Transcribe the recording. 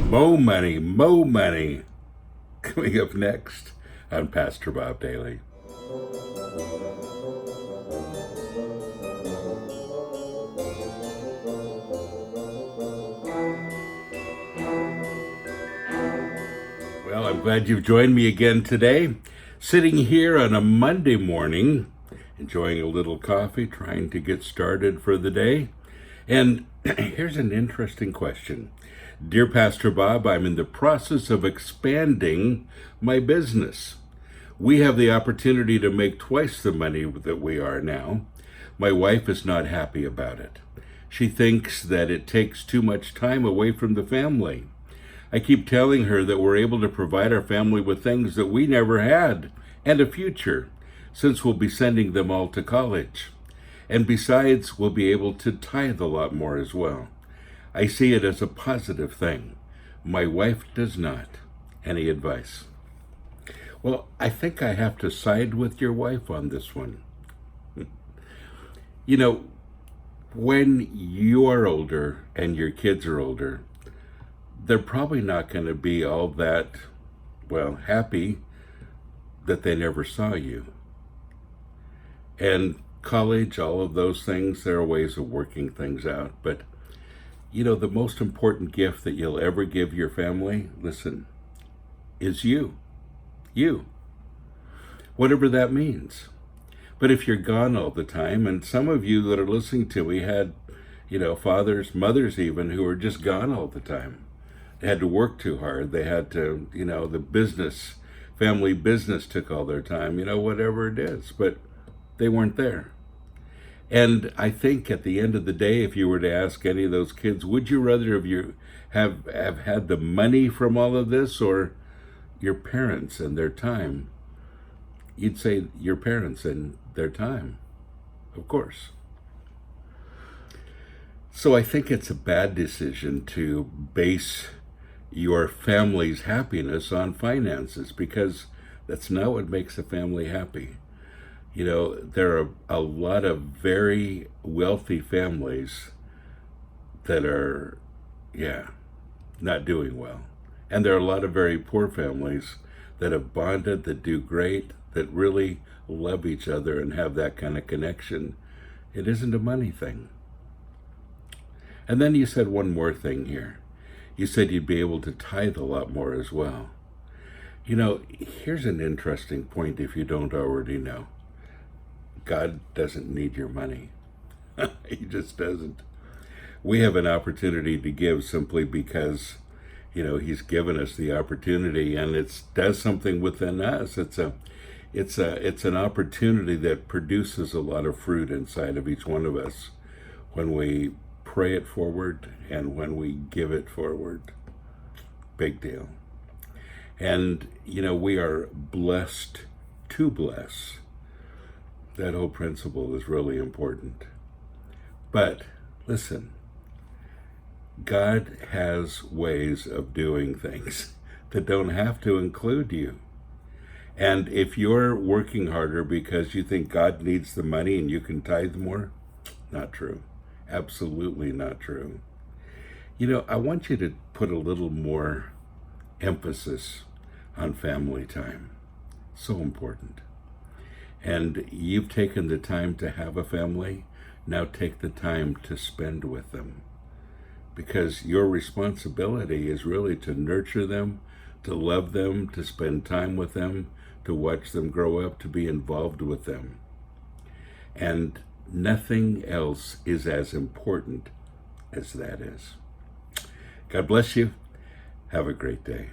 Mo money. Coming up next on Pastor Bob Daily. Well, I'm glad you've joined me again today. Sitting here on a Monday morning, enjoying a little coffee, trying to get started for the day. And here's an interesting question. Dear Pastor Bob, I'm in the process of expanding my business. We have the opportunity to make twice the money that we are now. My wife is not happy about it. She thinks that it takes too much time away from the family. I keep telling her that we're able to provide our family with things that we never had and a future, since we'll be sending them all to college. And besides, we'll be able to tithe a lot more as well. I see it as a positive thing. My wife does not. Any advice? Well, I think I have to side with your wife on this one. You know, when you are older and your kids are older, they're probably not going to be all that, well, happy that they never saw you. And college, all of those things, there are ways of working things out. But, you know, the most important gift that you'll ever give your family, listen, is you. You. Whatever that means. But if you're gone all the time, and some of you that are listening to me had, fathers, mothers even, who were just gone all the time. They had to work too hard. They had to, the business, family business took all their time, whatever it is. But they weren't there. And I think at the end of the day, if you were to ask any of those kids, would you rather have had the money from all of this or your parents and their time? You'd say your parents and their time, of course. So I think it's a bad decision to base your family's happiness on finances, because that's not what makes a family happy. There are a lot of very wealthy families that are, not doing well. And there are a lot of very poor families that have bonded, that do great, that really love each other and have that kind of connection. It isn't a money thing. And then you said one more thing here. You said you'd be able to tithe a lot more as well. Here's an interesting point if you don't already know. God doesn't need your money. He just doesn't. We have an opportunity to give simply because, He's given us the opportunity, and it does something within us. It's an opportunity that produces a lot of fruit inside of each one of us when we pray it forward and when we give it forward. Big deal. And, we are blessed to bless. That whole principle is really important. But listen, God has ways of doing things that don't have to include you. And if you're working harder because you think God needs the money and you can tithe more, not true. Absolutely not true. I want you to put a little more emphasis on family time. So important. And you've taken the time to have a family. Now take the time to spend with them. Because your responsibility is really to nurture them, to love them, to spend time with them, to watch them grow up, to be involved with them. And nothing else is as important as that is. God bless you. Have a great day.